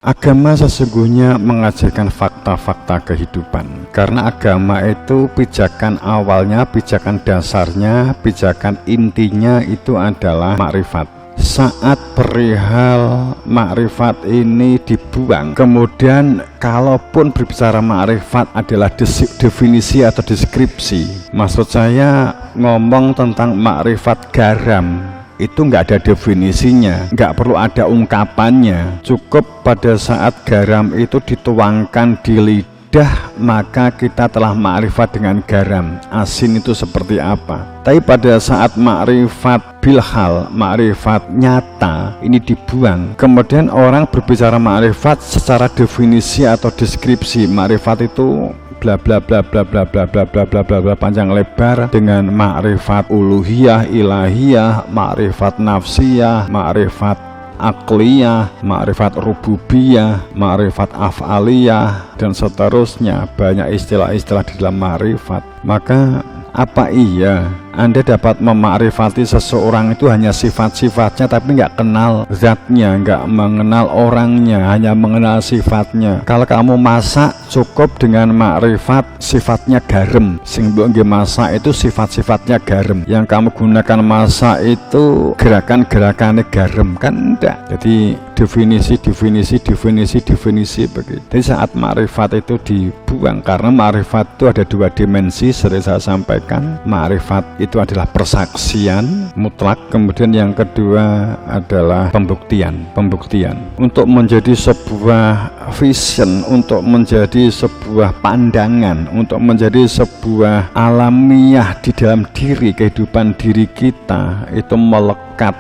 Agama sesungguhnya mengajarkan fakta-fakta kehidupan. Karena agama itu pijakan awalnya, pijakan dasarnya, pijakan intinya itu adalah makrifat. Saat perihal makrifat ini dibuang, kemudian kalaupun berbicara makrifat adalah definisi atau deskripsi, maksud saya ngomong tentang makrifat garam, itu nggak ada definisinya, nggak perlu ada ungkapannya. Cukup pada saat garam itu dituangkan di lidah, maka kita telah makrifat dengan garam. Asin itu seperti apa. Tapi pada saat makrifat bilhal, makrifat nyata ini dibuang, kemudian orang berbicara makrifat secara definisi atau deskripsi. Makrifat itu bla bla bla bla bla bla bla bla bla bla bla panjang lebar, dengan makrifat uluhiyah, ilahiyah, makrifat nafsiyah, makrifat akliyah, makrifat rububiyah, makrifat af'aliyah, dan seterusnya. Banyak istilah-istilah di dalam makrifat. Maka apa iya Anda dapat memakrifati seseorang itu hanya sifat-sifatnya, tapi nggak kenal zatnya, nggak mengenal orangnya, hanya mengenal sifatnya? Kalau kamu masak, cukup dengan makrifat sifatnya garam. Sing mbok nggih masak itu sifat-sifatnya garam. Yang kamu gunakan masak itu gerakan-gerakannya garam, kan enggak. Jadi definisi begitu. Jadi saat makrifat itu dibuang, karena makrifat itu ada dua dimensi, sering saya sampaikan. Makrifat itu adalah persaksian mutlak, kemudian yang kedua adalah pembuktian. Untuk menjadi sebuah vision, untuk menjadi sebuah pandangan, untuk menjadi sebuah alamiah di dalam diri, kehidupan diri kita itu melekat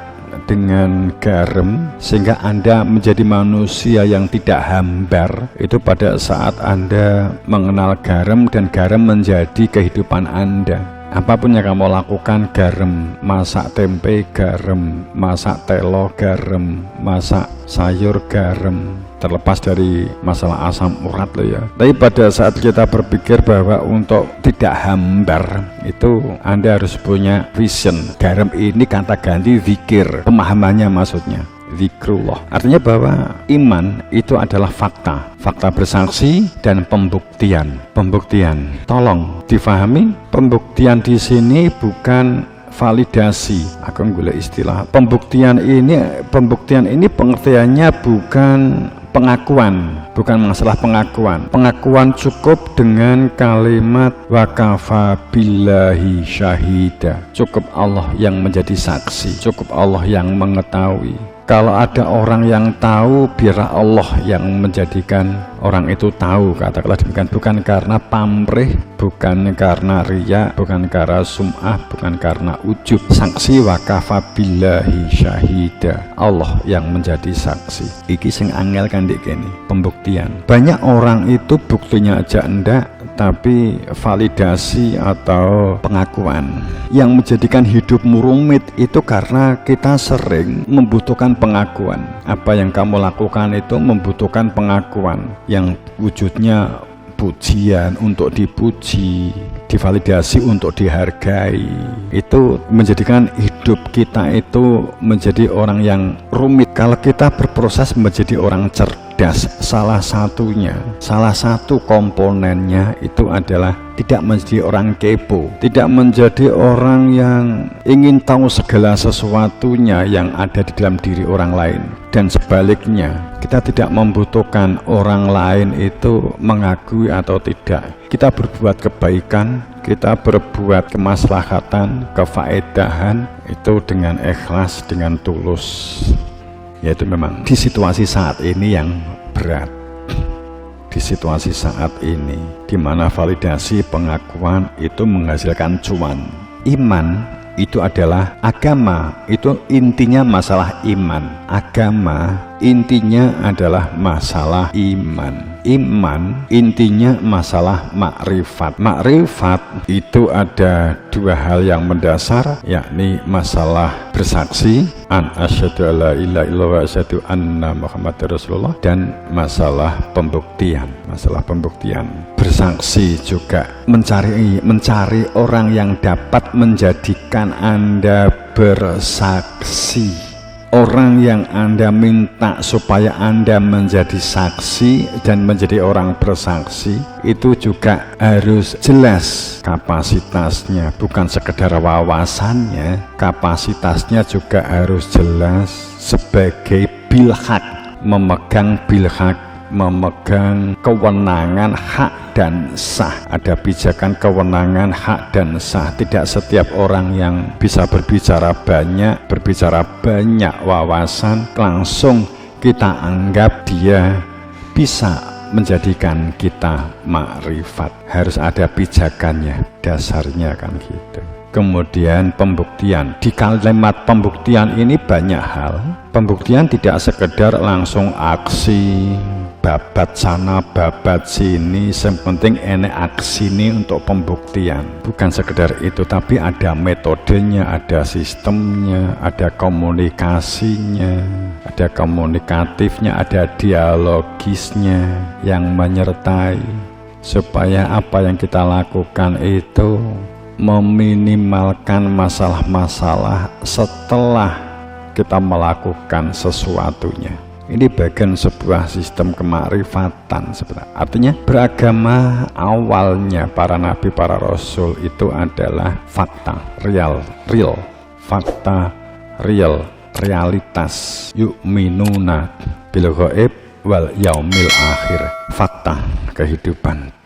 dengan garam, sehingga Anda menjadi manusia yang tidak hambar. Itu pada saat Anda mengenal garam, dan garam menjadi kehidupan Anda. Apapun yang kamu lakukan, garam, masak tempe garam, masak telo garam, masak sayur garam, terlepas dari masalah asam urat loh ya. Tapi pada saat kita berpikir bahwa untuk tidak hambar, itu Anda harus punya vision. Garam ini kata ganti zikir, pemahamannya maksudnya zikrullah. Artinya bahwa iman itu adalah fakta bersaksi dan pembuktian. Tolong difahami, pembuktian di sini bukan validasi. Aku nggolek istilah pembuktian ini pengertiannya bukan pengakuan, bukan masalah pengakuan. Pengakuan cukup dengan kalimat wakafa billahi syahida. Cukup Allah yang menjadi saksi, cukup Allah yang mengetahui. Kalau ada orang yang tahu, biarlah Allah yang menjadikan orang itu tahu, katakanlah demikian. Bukan karena pamrih, bukan karena riya, bukan karena sum'ah, bukan karena ujub. Saksi wakafa billahi syahida, Allah yang menjadi saksi. Iki sing angel kan dik kene, pembuktian. Banyak orang itu buktinya aja enggak, tapi validasi atau pengakuan. Yang menjadikan hidupmu rumit itu karena kita sering membutuhkan pengakuan. Apa yang kamu lakukan itu membutuhkan pengakuan, yang wujudnya pujian untuk dipuji, divalidasi untuk dihargai. Itu menjadikan hidup kita itu menjadi orang yang rumit. Kalau kita berproses menjadi orang cerdas, salah satu komponennya itu adalah tidak menjadi orang kepo, tidak menjadi orang yang ingin tahu segala sesuatunya yang ada di dalam diri orang lain. Dan sebaliknya, kita tidak membutuhkan orang lain itu mengakui atau tidak. Kita berbuat kebaikan, kita berbuat kemaslahatan, kefaedahan itu dengan ikhlas, dengan tulus. Yaitu memang di situasi saat ini yang berat, di situasi saat ini di mana validasi pengakuan itu menghasilkan cuan. Iman itu adalah agama, itu intinya masalah iman. Agama intinya adalah masalah iman. Iman intinya masalah makrifat. Makrifat itu ada dua hal yang mendasar, yakni masalah bersaksi, an asyhadu alla ilaha illallah wa asyhadu anna muhammadar rasulullah, dan masalah pembuktian. Bersaksi juga mencari orang yang dapat menjadikan Anda bersaksi. orang yang Anda minta supaya Anda menjadi saksi dan menjadi orang bersaksi itu juga harus jelas kapasitasnya, bukan sekedar wawasannya, kapasitasnya juga harus jelas sebagai bilhak, memegang bilhak, memegang kewenangan hak dan sah. Ada pijakan kewenangan hak dan sah. Tidak setiap orang yang bisa berbicara banyak wawasan langsung kita anggap dia bisa menjadikan kita makrifat. Harus ada pijakannya, dasarnya kan gitu. Kemudian pembuktian. Di kalimat pembuktian ini banyak hal. Pembuktian tidak sekedar langsung aksi babat sana babat sini, yang penting enek aksi ini untuk pembuktian. Bukan sekedar itu, tapi ada metodenya, ada sistemnya, ada komunikasinya, ada komunikatifnya, ada dialogisnya yang menyertai, supaya apa yang kita lakukan itu meminimalkan masalah-masalah setelah kita melakukan sesuatunya. Ini bagian sebuah sistem kemakrifatan sebenarnya. Artinya beragama awalnya para nabi, para rasul itu adalah fakta, real, fakta, realitas. Yu'minuna bil ghaib wal yaumil akhir. Fakta kehidupan.